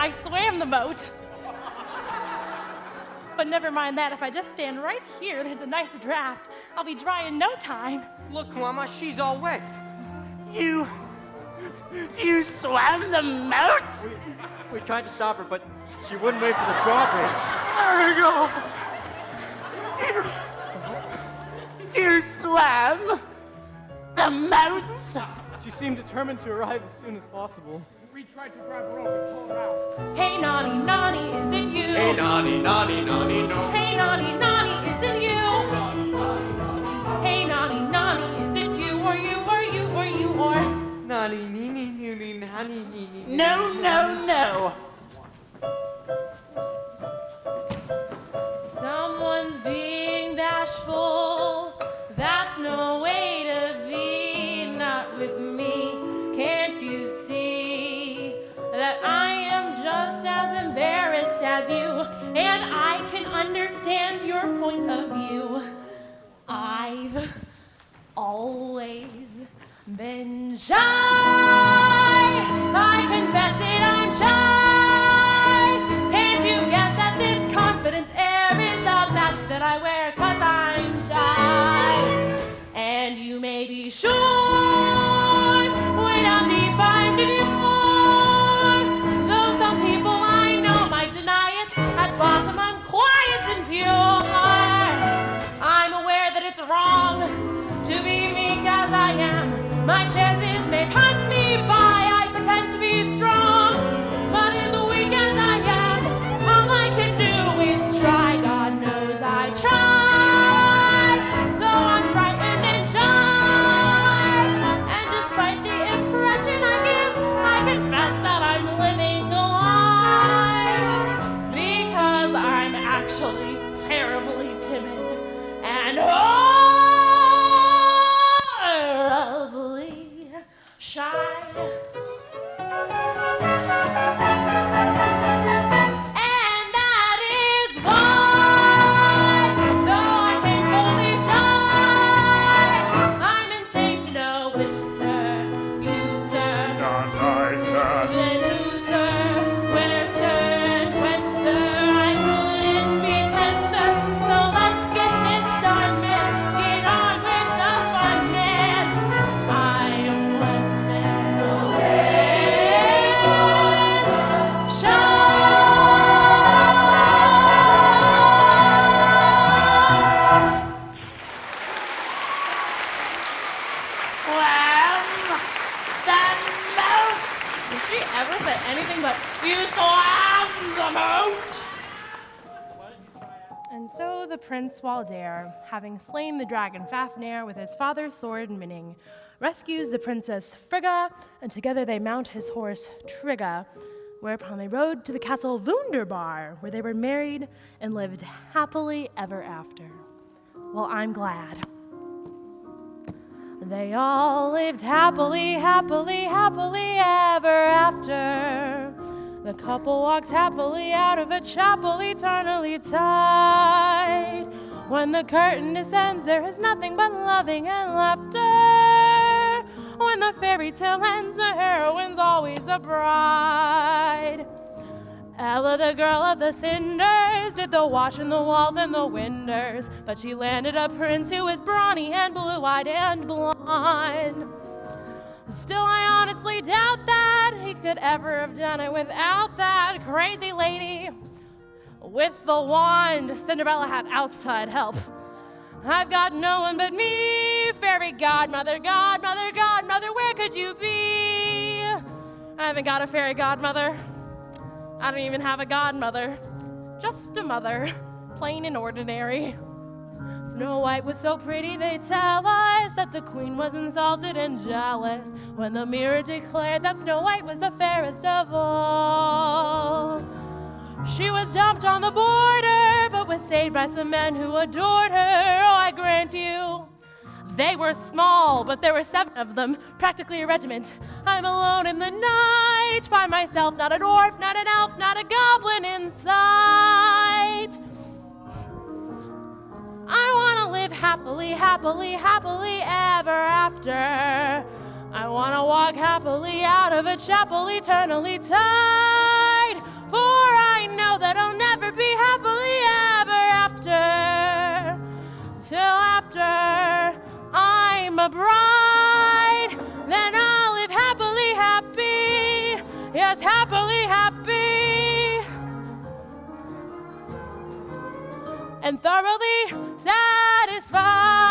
I swam the moat. But never mind that, if I just stand right here, there's a nice draft. I'll be dry in no time. Look, Mama, she's all wet. You swam the moat? We tried to stop her, but she wouldn't wait for the drawbridge. Ergo, you swam the moat? She seemed determined to arrive as soon as possible. We tried to grab her rope and pull her out. Hey, Nonny, Nonny, is it you? Hey, Nonny, Nonny, Nonny, no. Hey, Nonny, Nonny, is it you? Hey, Nonny, Nonny, is it you, or you, or you, or you, or? Nani, nini, nini, nani, nini. No, no, no. Someone's being bashful. That's no way to be, not with me. Can't you see that I am just as embarrassed as you, and I can understand your point of view. I've always been shy. I confess that I'm shy. Can't you guess that this confident air is a mask that I wear 'cause I'm shy? And you may be sure when I'm deep I'm demure. Though some people I know might deny it, at bottom I'm quiet and pure. I'm aware that it's wrong to be meek as I am. My chances may pass me by. I pretend to be strong, but as weak as I am, all I can do is try. God knows I try, though I'm frightened and shy. And despite the impression I give, I confess that I'm living a lie, because I'm actually terribly timid and horribly shy. And that is why, though I'm painfully shy, I'm insane to know which sir, you sir, Not I, sir. then who sir, where sir, and when sir, I couldn't pretend sir, so let's get this done man, get on with the fun man. I'm one man away, shy. Swam the moat? Did she ever say anything but, you swam the moat? And so the Prince Waldair, having slain the dragon Fafnir with his father's sword Minning, rescues the Princess Frigga, and together they mount his horse Trigga, whereupon they rode to the castle Wunderbar, where they were married and lived happily ever after. Well, I'm glad. They all lived happily, happily, happily ever after. The couple walks happily out of a chapel eternally tied. When the curtain descends, there is nothing but loving and laughter. When the fairy tale ends, the heroine's always a bride. Ella, the girl of the cinders, did the wash in the walls and the windows, but she landed a prince who was brawny and blue-eyed and blonde. Still, I honestly doubt that he could ever have done it without that crazy lady with the wand. Cinderella had outside help. I've got no one but me, fairy godmother, godmother, godmother, where could you be? I haven't got a fairy godmother. I don't even have a godmother, just a mother, plain and ordinary. Snow White was so pretty, they tell us that the queen was insulted and jealous when the mirror declared that Snow White was the fairest of all. She was dumped on the border, but was saved by some men who adored her. Oh, I grant you, they were small, but there were 7 of them, practically a regiment. I'm alone in the night, by myself, not a dwarf, not an elf, not a goblin in sight. I want to live happily, happily, happily ever after. I want to walk happily out of a chapel eternally tied. be happily ever after. Till after I'm a bride, then I'll live happily happy. Yes, happily happy. And thoroughly satisfied.